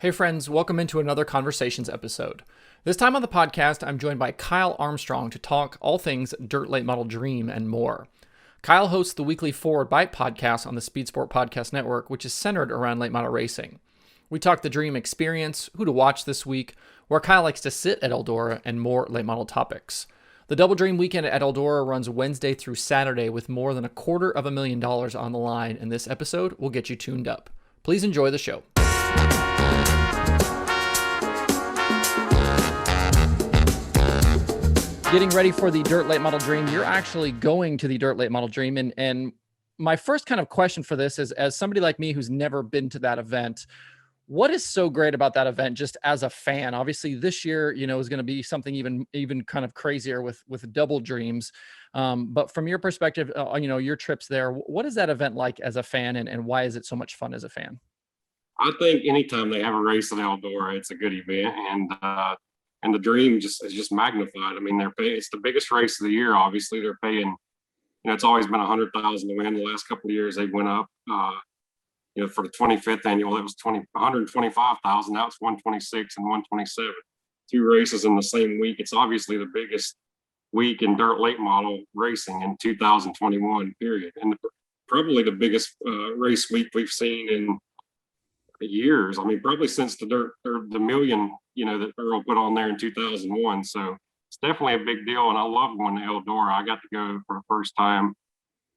Hey friends, welcome into another Conversations episode. This time on the podcast, I'm joined by Kyle Armstrong to talk all things Dirt Late Model Dream and more. Kyle hosts the weekly Forward Bite podcast on the Speedsport Podcast Network, which is centered around late model racing. We talk the Dream experience, who to watch this week, where Kyle likes to sit at Eldora, and more late model topics. The Double Dream weekend at Eldora runs Wednesday through Saturday with more than $250,000 on the line, and this episode will get you tuned up. Please enjoy the show. Getting ready for the Dirt Late Model Dream. You're actually going to the Dirt Late Model Dream. And my first kind of question for this is, as somebody like me who's never been to that event, what is so great about that event just as a fan? Obviously this year, is going to be something even kind of crazier with Double Dreams. But from your perspective, your trips there, what is that event like as a fan, and why is it so much fun as a fan? I think anytime they have a race at Eldora, it's a good event, and the Dream is just magnified. I mean, it's the biggest race of the year. Obviously, they're paying. It's always been 100,000 to win. The last couple of years, they went up. For the 25th annual, it was 125,000. Now it's 126 and 127. Two races in the same week. It's obviously the biggest week in dirt late model racing in 2021. Period, and probably the biggest race week we've seen in years. I mean, probably since the million, that Earl put on there in 2001. So it's definitely a big deal. And I love going to Eldora. I got to go for the first time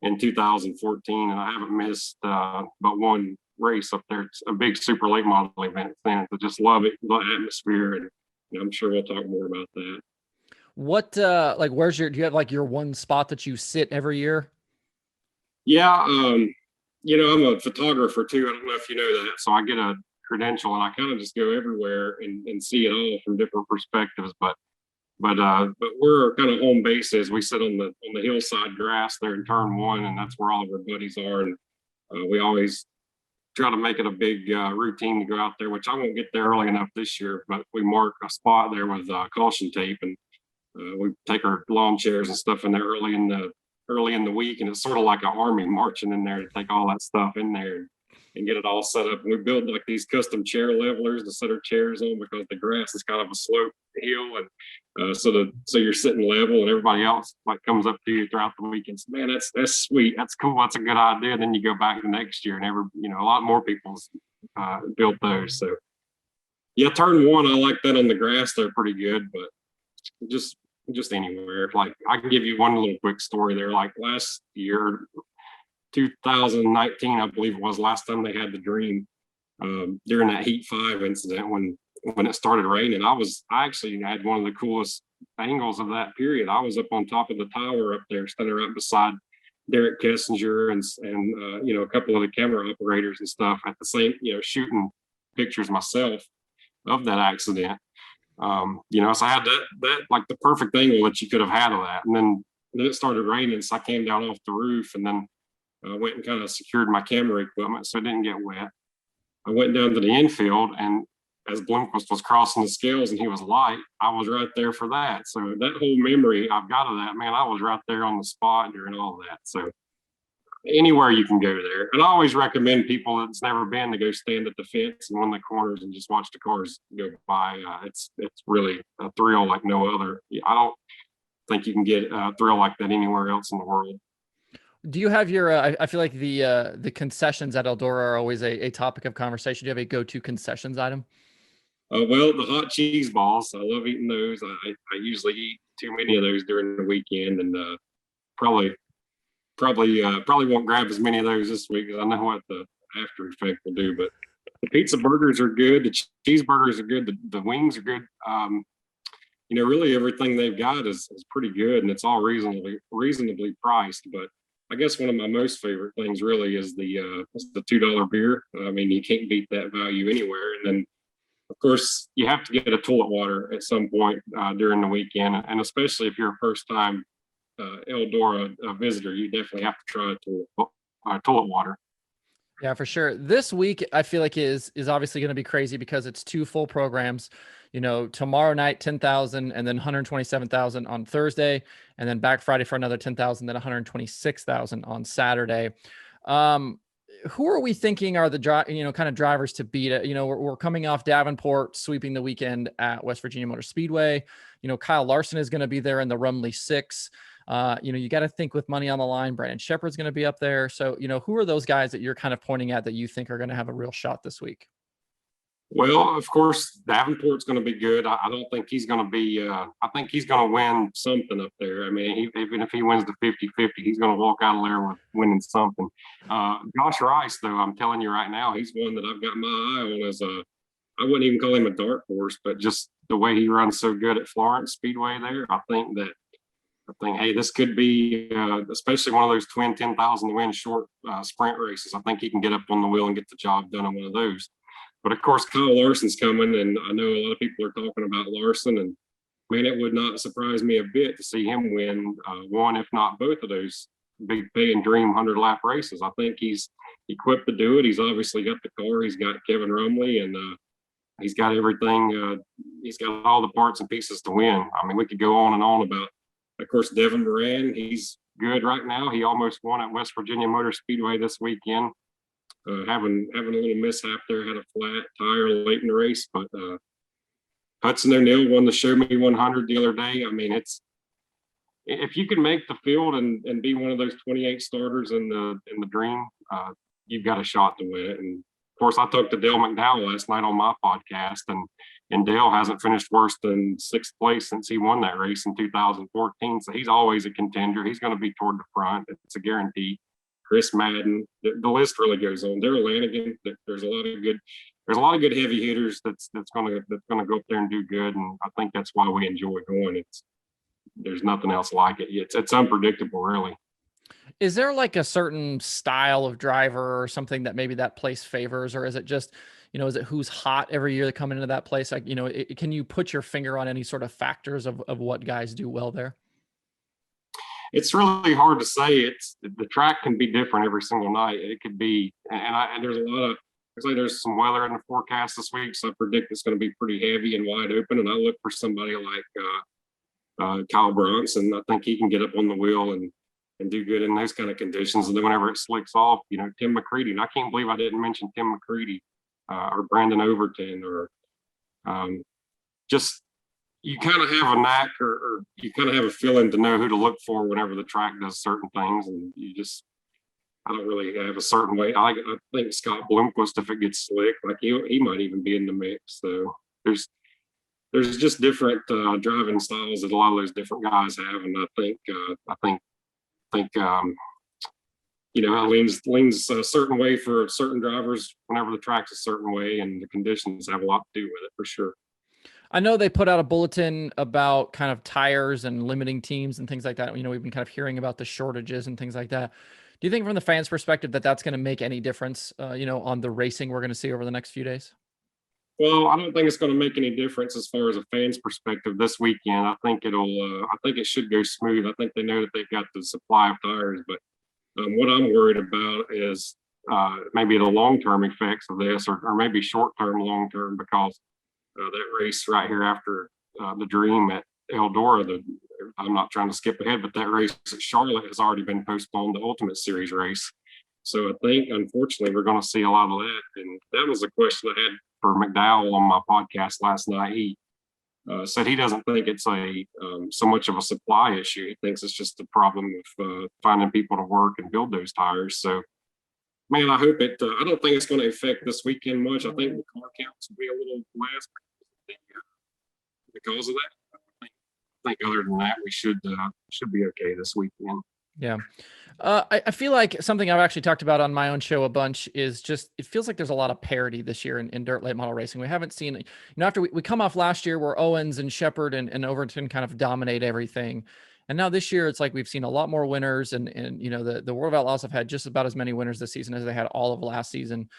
in 2014, and I haven't missed but one race up there. It's a big super late model event. I just love it, the atmosphere, and I'm sure we'll talk more about that. What, do you have your one spot that you sit every year? Yeah. I'm a photographer too. I don't know if you know that. So I get a credential and I kind of just go everywhere and see it all from different perspectives. But we're kind of home bases. We sit on the hillside grass there in turn one, and that's where all of our buddies are. And we always try to make it a big routine to go out there, which I won't get there early enough this year, but we mark a spot there with caution tape, and we take our lawn chairs and stuff in there early in the week, and it's sort of like an army marching in there to take all that stuff in there and get it all set up. And we build like these custom chair levelers to set our chairs on, because the grass is kind of a slope hill, and so you're sitting level, and everybody else comes up to you throughout the week and says, "Man, that's sweet, that's cool, that's a good idea." Then you go back the next year, and a lot more people's built those. So yeah, turn one, I like that on the grass. They're pretty good, but just anywhere. Like, I can give you one little quick story there. Like last year, 2019, I believe it was, last time they had the Dream, during that Heat 5 incident when it started raining. I actually had one of the coolest angles of that period. I was up on top of the tower up there, standing right beside Derek Kessinger and a couple of the camera operators and stuff at the same, shooting pictures myself of that accident. So I had that like the perfect angle that you could have had of that. And then it started raining, so I came down off the roof, and then went and kind of secured my camera equipment so it didn't get wet. I went down to the infield, and as Bloomquist was crossing the scales and he was light, I was right there for that. So that whole memory I've got of that, man, I was right there on the spot during all that. So anywhere you can go there. And I always recommend people that's never been to go stand at the fence in one of the corners and just watch the cars go by. It's really a thrill like no other. I don't think you can get a thrill like that anywhere else in the world. Do you have your, I feel like the concessions at Eldora are always a topic of conversation. Do you have a go-to concessions item? Well, the hot cheese balls, I love eating those. I usually eat too many of those during the weekend, and probably won't grab as many of those this week, because I know what the after effect will do. But the pizza burgers are good. The cheeseburgers are good. The wings are good. Really everything they've got is pretty good, and it's all reasonably priced. But I guess one of my most favorite things really is the $2 beer. I mean, you can't beat that value anywhere. And then, of course, you have to get a toilet water at some point during the weekend, and especially if you're a first time Eldora visitor, you definitely have to try toilet water. Yeah, for sure. This week, I feel like is obviously going to be crazy because it's two full programs. Tomorrow night, 10,000, and then 127,000 on Thursday, and then back Friday for another 10,000, then 126,000 on Saturday. who are we thinking are the kind of drivers to beat it? We're coming off Davenport sweeping the weekend at West Virginia Motor Speedway. Kyle Larson is going to be there in the Rumley 6. You got to think with money on the line, Brandon Shepard's going to be up there. So, who are those guys that you're kind of pointing at that you think are going to have a real shot this week? Well, of course, Davenport's going to be good. I don't think he's going to be, I think he's going to win something up there. I mean, even if he wins the 50-50, he's going to walk out of there with winning something. Josh Rice, though, I'm telling you right now, he's one that I've got my eye on as I wouldn't even call him a dark horse, but just the way he runs so good at Florence Speedway there, I think, hey, this could be, especially one of those twin 10,000 to win short sprint races. I think he can get up on the wheel and get the job done on one of those. But of course, Kyle Larson's coming, and I know a lot of people are talking about Larson. And man, it would not surprise me a bit to see him win one, if not both of those big pay and dream 100-lap races. I think he's equipped to do it. He's obviously got the car. He's got Kevin Rumley, and he's got everything. He's got all the parts and pieces to win. I mean, we could go on and on about, of course, Devin Moran. He's good right now. He almost won at West Virginia Motor Speedway this weekend. Having a little mishap there, had a flat tire late in the race, but Hudson O'Neill won the Show Me 100 the other day. I mean, if you can make the field and be one of those 28 starters in the dream, you've got a shot to win it. And of course, I talked to Dale McDowell last night on my podcast, and Dale hasn't finished worse than 6th place since he won that race in 2014. So he's always a contender. He's going to be toward the front. It's a guarantee. Chris Madden, the list really goes on. Daryl Lanigan, there's a lot of good heavy hitters that's gonna go up there and do good, and I think that's why we enjoy going. There's nothing else like it. It's unpredictable, really. Is there like a certain style of driver or something that maybe that place favors, or is it just, is it who's hot every year that come into that place? Like, can you put your finger on any sort of factors of what guys do well there? It's really hard to say. The track can be different every single night. It could be, and there's a lot of, there's some weather in the forecast this week, so I predict it's going to be pretty heavy and wide open. And I look for somebody like Kyle Bronson. I think he can get up on the wheel and do good in those kind of conditions. And then whenever it slicks off, Tim McCready. And I can't believe I didn't mention Tim McCready or Brandon Overton or just. You kind of have a knack or you kind of have a feeling to know who to look for whenever the track does certain things. And I don't really have a certain way. I think Scott Bloomquist, if it gets slick, like he might even be in the mix. So there's just different driving styles that a lot of those different guys have. And I think it leans a certain way for certain drivers whenever the track's a certain way, and the conditions have a lot to do with it for sure. I know they put out a bulletin about kind of tires and limiting teams and things like that. We've been kind of hearing about the shortages and things like that. Do you think from the fans' perspective that that's going to make any difference, on the racing we're going to see over the next few days? Well, I don't think it's going to make any difference as far as a fan's perspective this weekend. I think it should go smooth. I think they know that they've got the supply of tires, but what I'm worried about is maybe the long-term effects of this, or maybe short-term, long-term, because that race right here after the Dream at Eldora, I'm not trying to skip ahead, but that race at Charlotte has already been postponed, the Ultimate Series race. So I think, unfortunately, we're going to see a lot of that. And that was a question I had for McDowell on my podcast last night. He said he doesn't think it's so much of a supply issue. He thinks it's just a problem of finding people to work and build those tires. So, man, I hope it. I don't think it's going to affect this weekend much. I think the car counts will be a little less because of that. I think other than that, we should be okay this weekend. Yeah. I feel like something I've actually talked about on my own show a bunch is just, it feels like there's a lot of parity this year in dirt late model racing. We haven't seen, after we come off last year where Owens and Shepard and Overton kind of dominate everything. And now this year, it's like we've seen a lot more winners, and the World of Outlaws have had just about as many winners this season as they had all of last season.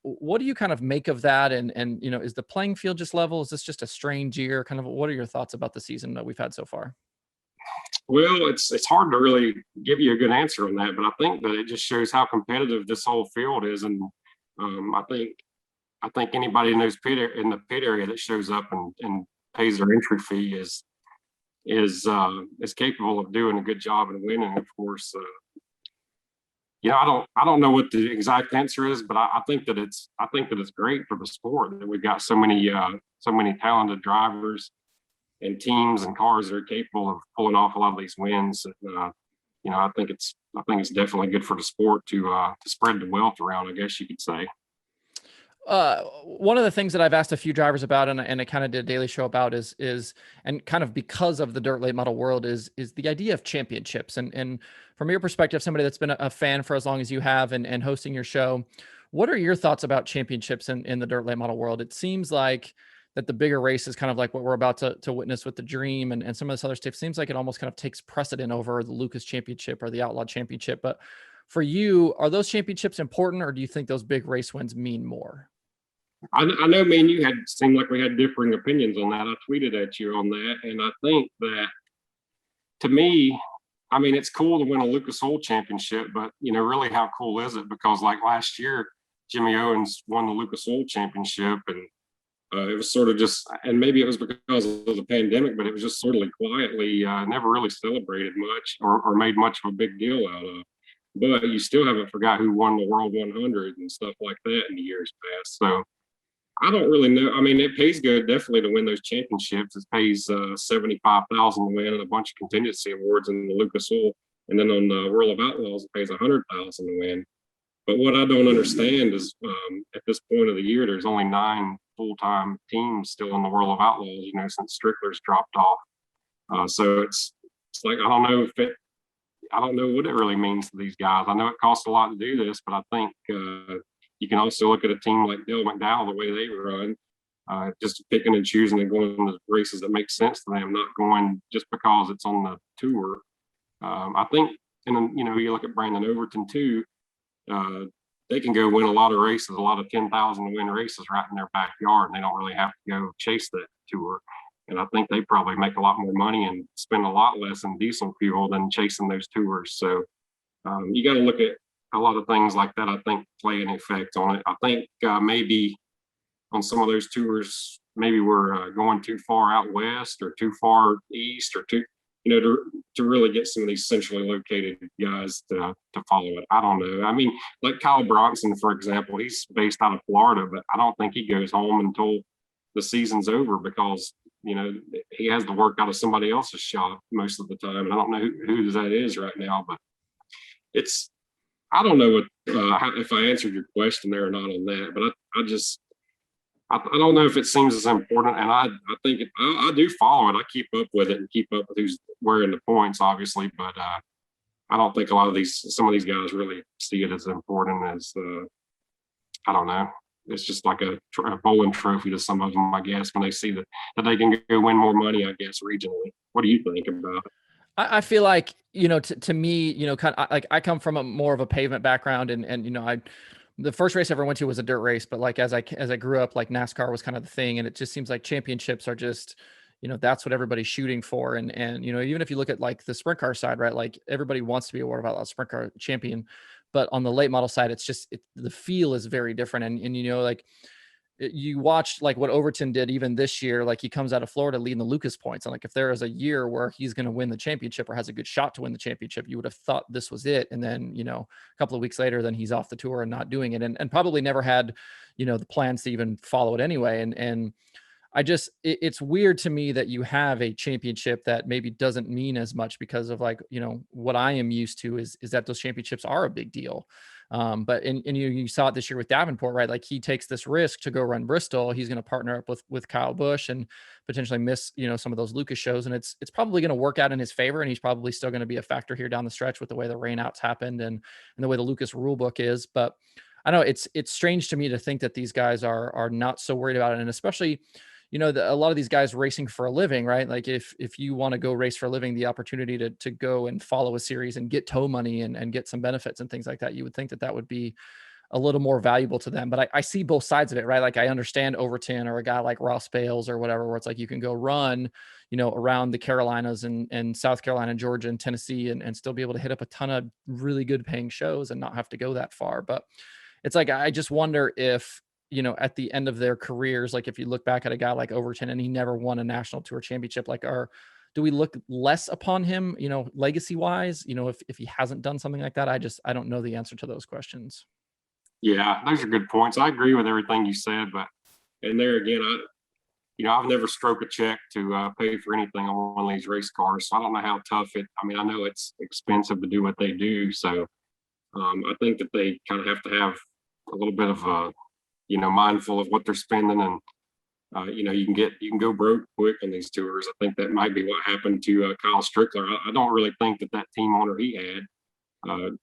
What do you kind of make of that? And is the playing field just level? Is this just a strange year? Kind of, what are your thoughts about the season that we've had so far? Well, it's hard to really give you a good answer on that, but I think that it just shows how competitive this whole field is. And I think anybody in the pit area that shows up and pays their entry fee is capable of doing a good job and winning. Of course, I don't know what the exact answer is, but I think that it's great for the sport that we've got so many talented drivers and teams and cars that are capable of pulling off a lot of these wins. I think it's definitely good for the sport to spread the wealth around, I guess you could say. One of the things that I've asked a few drivers about, and I kind of did a daily show about is, and kind of because of the dirt late model world is the idea of championships. And from your perspective, somebody that's been a fan for as long as you have and hosting your show, what are your thoughts about championships in the dirt late model world? It seems like that the bigger race is kind of like what we're about to witness with the Dream and some of this other stuff. Seems like it almost kind of takes precedent over the Lucas Championship or the Outlaw Championship. But for you, are those championships important, or do you think those big race wins mean more? I know, man, you had seemed like we had differing opinions on that. I tweeted at you on that, and I think that to me, I mean, it's cool to win a Lucas Oil Championship, but really, how cool is it? Because like last year, Jimmy Owens won the Lucas Oil Championship, and it was sort of just, and maybe it was because of the pandemic, but it was just sort of quietly, never really celebrated much or made much of a big deal out of. But you still haven't forgot who won the World 100 and stuff like that in the years past. So I don't really know. I mean, it pays good definitely to win those championships. It pays 75,000 to win and a bunch of contingency awards in the Lucas Oil, and then on the World of Outlaws it pays 100,000 to win. But what I don't understand is at this point of the year, there's only 9 full-time teams still in the World of Outlaws. Since Strickler's dropped off. So it's like I don't know what it really means to these guys. I know it costs a lot to do this, but I think you can also look at a team like Dale McDowell, the way they run, just picking and choosing and going to races that make sense to them, not going just because it's on the tour. I think, and you look at Brandon Overton too. They can go win a lot of races, a lot of 10,000 to win races right in their backyard, and they don't really have to go chase that tour. And I think they probably make a lot more money and spend a lot less in diesel fuel than chasing those tours. So you got to look at a lot of things like that, I think, play an effect on it. I think maybe on some of those tours, maybe we're going too far out west or too far east or to really get some of these centrally located guys to follow it. I don't know. I mean, like Kyle Bronson, for example, he's based out of Florida, but I don't think he goes home until the season's over because he has to work out of somebody else's shop most of the time. And I don't know who that is right now, but I don't know if I answered your question there or not on that, but I don't know if it seems as important. And I think I do follow it. I keep up with it and keep up with who's wearing the points, obviously, but I don't think some of these guys really see it as important as I don't know. It's just like a bowling trophy to some of them, I guess, when they see that they can go win more money, I guess, regionally. What do you think about it? I feel like, to me, kind of like I come from more of a pavement background and the first race I ever went to was a dirt race, but like, as I grew up, like NASCAR was kind of the thing. And it just seems like championships are just, that's what everybody's shooting for. And, even if you look at like the sprint car side, right? Like everybody wants to be a World of Outlaws sprint car champion, but on the late model side, it's just, the feel is very different. And like, you watched like what Overton did even this year. Like he comes out of Florida leading the Lucas points. And like, if there is a year where he's going to win the championship or has a good shot to win the championship, you would have thought this was it. And then, a couple of weeks later, then he's off the tour and not doing it and probably never had, the plans to even follow it anyway. And it's weird to me that you have a championship that maybe doesn't mean as much because of like, what I am used to is that those championships are a big deal. But you saw it this year with Davenport, right? Like he takes this risk to go run Bristol. He's going to partner up with Kyle Busch and potentially miss, some of those Lucas shows. And it's probably going to work out in his favor. And he's probably still going to be a factor here down the stretch with the way the rainouts happened and the way the Lucas rule book is. But I know it's strange to me to think that these guys are not so worried about it. And especially, a lot of these guys racing for a living, right? Like if you want to go race for a living, the opportunity to go and follow a series and get tow money and get some benefits and things like that, you would think that would be a little more valuable to them. But I see both sides of it, right? Like I understand Overton or a guy like Ross Bales or whatever, where it's like you can go run, around the Carolinas and South Carolina, Georgia, and Tennessee and still be able to hit up a ton of really good paying shows and not have to go that far. But it's like, I just wonder if, at the end of their careers, like if you look back at a guy like Overton and he never won a national tour championship, like do we look less upon him, legacy wise, if he hasn't done something like that? I don't know the answer to those questions. Yeah, those are good points. I agree with everything you said, but and there again, I've never stroked a check to pay for anything on one of these race cars, so I don't know how tough it. I mean, I know it's expensive to do what they do, so I think that they kind of have to have a little bit of mindful of what they're spending, and you can go broke quick on these tours. I think that might be what happened to Kyle Strickler. I don't really think that team owner he had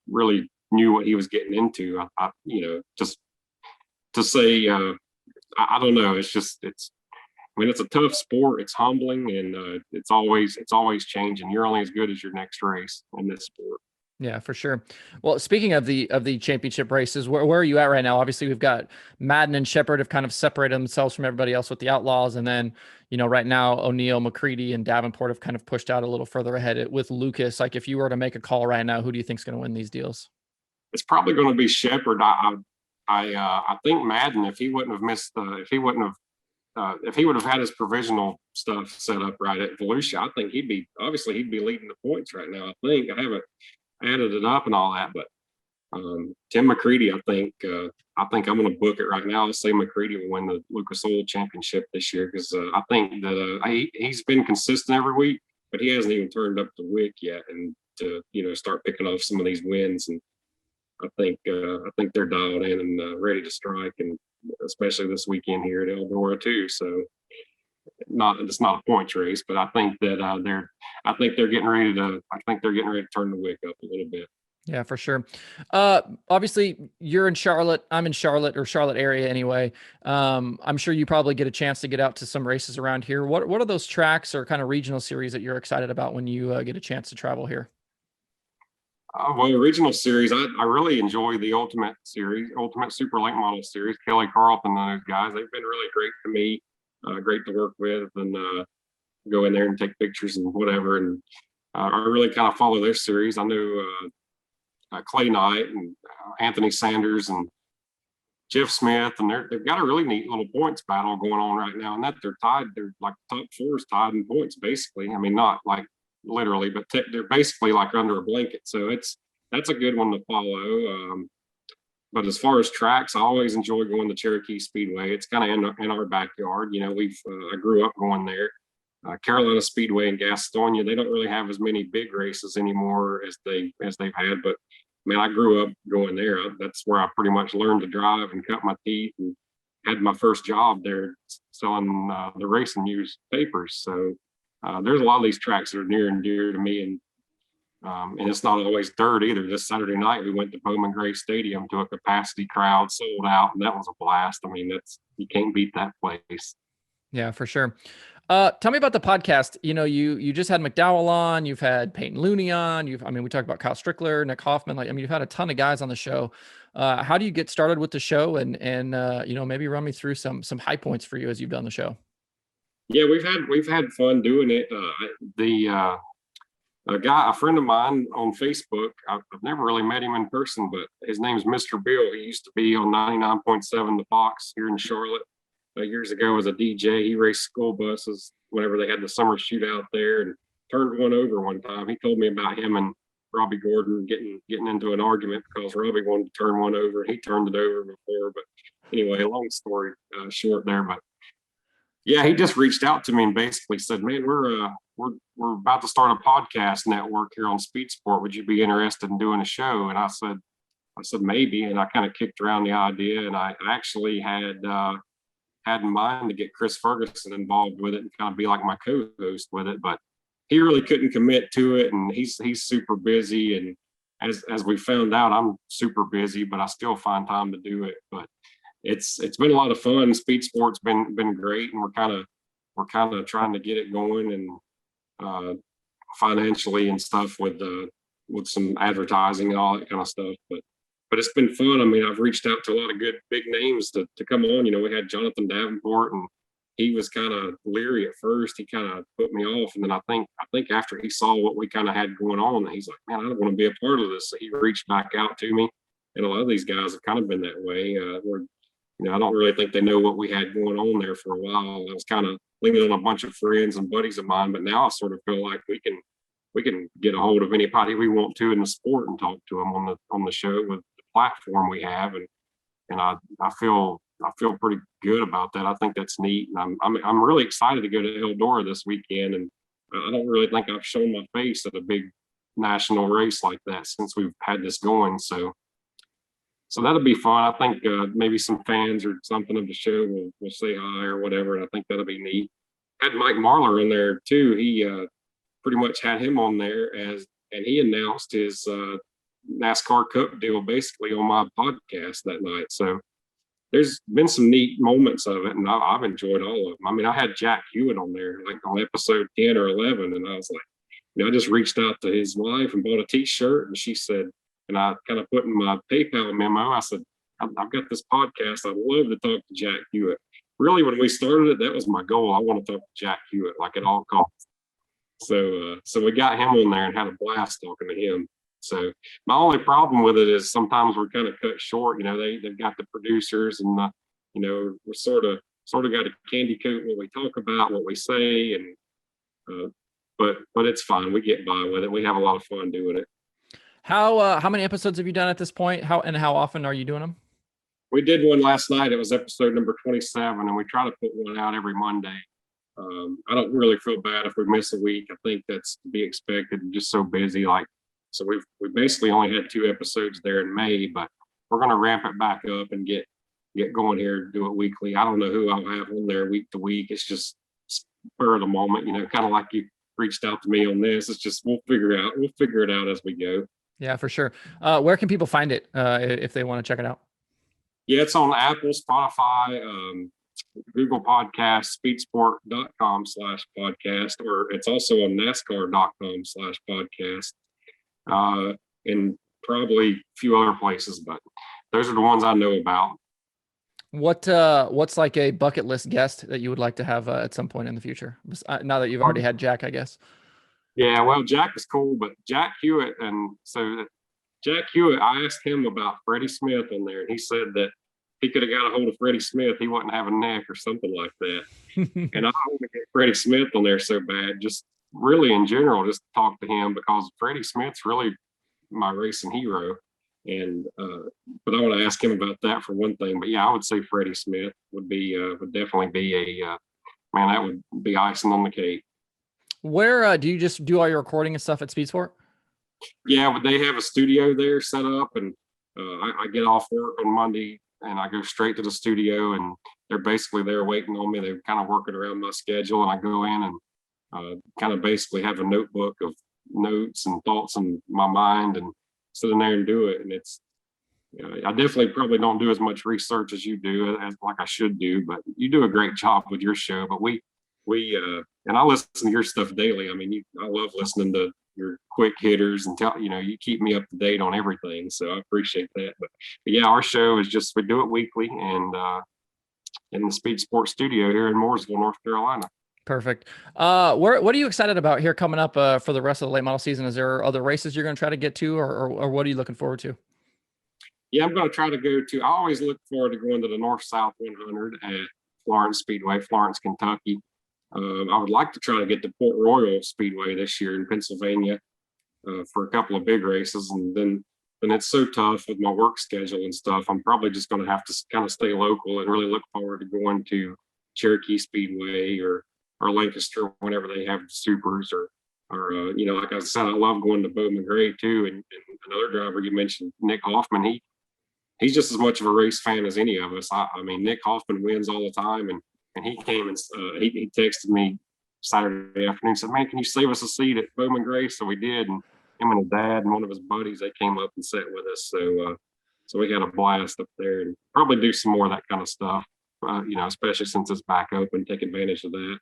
really knew what he was getting into. Just to say, I don't know. It's a tough sport. It's humbling, and it's always changing. You're only as good as your next race in this sport. Yeah, for sure. Well, speaking of the championship races, where are you at right now? Obviously, we've got Madden and Shepard have kind of separated themselves from everybody else with the Outlaws, and then right now O'Neill, McCready, and Davenport have kind of pushed out a little further ahead with Lucas. Like, if you were to make a call right now, who do you think is going to win these deals? It's probably going to be Shepard. I think Madden, if he wouldn't have missed, if he would have had his provisional stuff set up right at Volusia, I think he'd be leading the points right now. I haven't added it up and all that, but Tim McCready, I think I'm going to book it right now. I'll say McCready will win the Lucas Oil Championship this year, because I think that he's been consistent every week, but he hasn't even turned up the wick yet, and to start picking off some of these wins. And I think they're dialed in and ready to strike, and especially this weekend here at Eldora too. So it's not a points race, but I think that they're getting ready to turn the wick up a little bit. Yeah, for sure. Obviously you're in Charlotte. I'm in Charlotte, or Charlotte area anyway. I'm sure you probably get a chance to get out to some races around here. What are those tracks or kind of regional series that you're excited about when you get a chance to travel here? Well, the regional series, I really enjoy the Ultimate Series, Ultimate Super Late Model Series. Kelly Carlton and those guys, they've been really great to me, great to work with, and go in there and take pictures and whatever. And I really kind of follow their series. I know Clay Knight and Anthony Sanders and Jeff Smith, and they've got a really neat little points battle going on right now. And that they're tied. They're like top four is tied in points, basically. I mean, not like literally, but they're basically like under a blanket. So that's a good one to follow. But as far as tracks, I always enjoy going to Cherokee Speedway. It's kind of in our backyard. I grew up going there. Carolina Speedway in Gastonia, they don't really have as many big races anymore as they've had. But man, I grew up going there. That's where I pretty much learned to drive and cut my teeth, and had my first job there selling the racing news papers. So there's a lot of these tracks that are near and dear to me, and it's not always dirt either. This Saturday night, we went to Bowman Gray Stadium to a capacity crowd, sold out, and that was a blast. I mean, you can't beat that place. Yeah, for sure. Tell me about the podcast. You just had McDowell on, you've had Peyton Looney on, we talked about Kyle Strickler, Nick Hoffman. You've had a ton of guys on the show. How do you get started with the show, and maybe run me through some high points for you as you've done the show? Yeah, we've had fun doing it. A friend of mine on Facebook, I've never really met him in person, but his name's Mr. Bill. He used to be on 99.7 The Fox here in Charlotte. Years ago as a DJ. He raced school buses whenever they had the summer shootout there, and turned one over one time. He told me about him and Robbie Gordon getting into an argument because Robbie wanted to turn one over, and he turned it over before. But anyway, long story short there. But yeah, he just reached out to me and basically said, "Man, we're about to start a podcast network here on Speedsport. Would you be interested in doing a show?" And I said maybe, and I kind of kicked around the idea, and I actually had in mind to get Chris Ferguson involved with it and kind of be like my co-host with it, but he really couldn't commit to it, and he's super busy. And as we found out, I'm super busy, but I still find time to do it. But it's been a lot of fun. Speed Sport's been great, and we're kind of trying to get it going, and financially and stuff with some advertising and all that kind of stuff. But it's been fun. I mean, I've reached out to a lot of good big names to come on. We had Jonathan Davenport, and he was kind of leery at first. He kind of put me off, and then I think after he saw what we kind of had going on, he's like, "Man, I don't want to be a part of this." So he reached back out to me, and a lot of these guys have kind of been that way. I don't really think they know what we had going on there for a while. I was kind of leaning on a bunch of friends and buddies of mine, but now I sort of feel like we can get a hold of anybody we want to in the sport and talk to them on the show with the platform we have, and I feel pretty good about that. I think that's neat, and I'm really excited to go to Eldora this weekend, and I don't really think I've shown my face at a big national race like that since we've had this going. So that'll be fun. I think maybe some fans or something of the show will say hi or whatever, and I think that'll be neat. Had Mike Marlar in there too. He pretty much had him on there and he announced his NASCAR Cup deal basically on my podcast that night. So there's been some neat moments of it, and I've enjoyed all of them. I mean, I had Jack Hewitt on there, like on episode 10 or 11, and I was like, I just reached out to his wife and bought a T-shirt, and she said, and I kind of put in my PayPal memo, I said, I've got this podcast. I'd love to talk to Jack Hewitt. Really, when we started it, that was my goal. I want to talk to Jack Hewitt, like at all costs. So we got him on there and had a blast talking to him. So my only problem with it is sometimes we're kind of cut short. They've got the producers, and we're sort of got to candy coat what we talk about, what we say, and but it's fine. We get by with it. We have a lot of fun doing it. How many episodes have you done at this point? How often are you doing them? We did one last night. It was episode number 27, and we try to put one out every Monday. I don't really feel bad if we miss a week. I think that's to be expected. I'm just so busy. So we basically only had 2 episodes there in May, but we're going to ramp it back up and get going here, do it weekly. I don't know who I'll have on there week to week. It's just spur of the moment, kind of like you reached out to me on this. It's just we'll figure it out as we go. Yeah, for sure. Where can people find it if they want to check it out? Yeah, it's on Apple, Spotify, Google Podcasts, speedsport.com/podcast, or it's also on NASCAR.com/podcast, and probably a few other places, but those are the ones I know about. What's like a bucket list guest that you would like to have at some point in the future? Now that you've already had Jack, I guess. Yeah, well, Jack is cool, but Jack Hewitt, I asked him about Freddie Smith on there, and he said that he could have got a hold of Freddie Smith. He wouldn't have a neck or something like that. And I want to get Freddie Smith on there so bad, just really in general, just to talk to him, because Freddie Smith's really my racing hero. And but I want to ask him about that for one thing. But yeah, I would say Freddie Smith would definitely be man, that would be icing on the cake. Where do you just do all your recording and stuff at Speedsport? Yeah, but they have a studio there set up, and I get off work on Monday and I go straight to the studio, and they're basically there waiting on me. They're kind of working around my schedule, and I go in and kind of basically have a notebook of notes and thoughts in my mind and sit in there and do it. And it's, I definitely probably don't do as much research as you do, as like I should do, but you do a great job with your show. But we and I listen to your stuff daily. I mean, I love listening to your quick hitters and you keep me up to date on everything. So I appreciate that. But yeah, our show is we do it weekly, and in the Speedsport Studio here in Mooresville, North Carolina. Perfect. What are you excited about here coming up for the rest of the late model season? Is there other races you're going to try to get to, or what are you looking forward to? Yeah, I'm going to try to I always look forward to going to the North-South 100 at Florence Speedway, Florence, Kentucky. I would like to try to get to Port Royal Speedway this year in Pennsylvania for a couple of big races, and then it's so tough with my work schedule and stuff. I'm probably just going to have to kind of stay local and really look forward to going to Cherokee Speedway or Lancaster whenever they have the supers, or like I said, I love going to Bowman Gray too. And another driver you mentioned, Nick Hoffman, he's just as much of a race fan as any of us. I mean, Nick Hoffman wins all the time, and he came and he texted me Saturday afternoon, said, "Man, can you save us a seat at Bowman Gray?" So we did, and him and his dad and one of his buddies, they came up and sat with us. So we had a blast up there, and probably do some more of that kind of stuff, especially since it's back open, take advantage of that.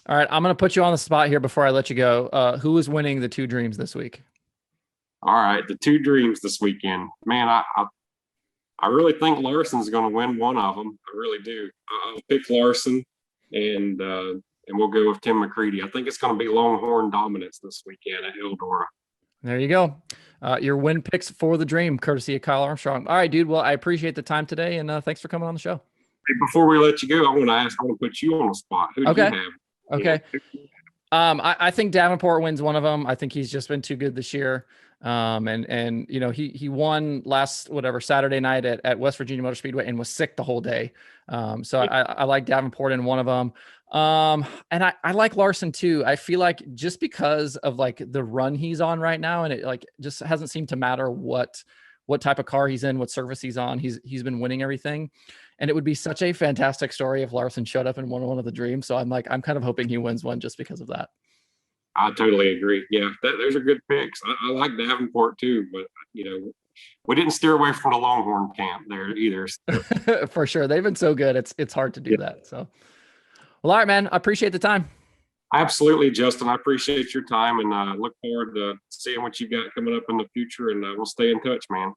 All right, I'm going to put you on the spot here before I let you go. Who is winning the Two Dreams this week? All right, the Two Dreams this weekend. Man, I really think Larson's going to win one of them. I really do. I'll pick Larson, and we'll go with Tim McCready. I think it's going to be Longhorn dominance this weekend at Eldora. There you go. Your win picks for the dream, courtesy of Kyle Armstrong. All right, dude. Well, I appreciate the time today, and thanks for coming on the show. Hey, before we let you go, I want to put you on the spot. Who do you have? Okay. I think Davenport wins one of them. I think he's just been too good this year. And you know, he won last Saturday night at West Virginia Motor Speedway and was sick the whole day. So I like Davenport in one of them. And I like Larson too. I feel like just because of like the run he's on right now, and it like just hasn't seemed to matter what type of car he's in, what service he's on. He's been winning everything. And it would be such a fantastic story if Larson showed up and won one of the dreams. So I'm kind of hoping he wins one just because of that. I totally agree. Yeah, those are good picks. I like Davenport too, but you know, we didn't steer away from the Longhorn camp there either. So. For sure. They've been so good. It's hard to do that. So, well, all right, man. I appreciate the time. Absolutely, Justin. I appreciate your time and look forward to seeing what you got coming up in the future. And we'll stay in touch, man.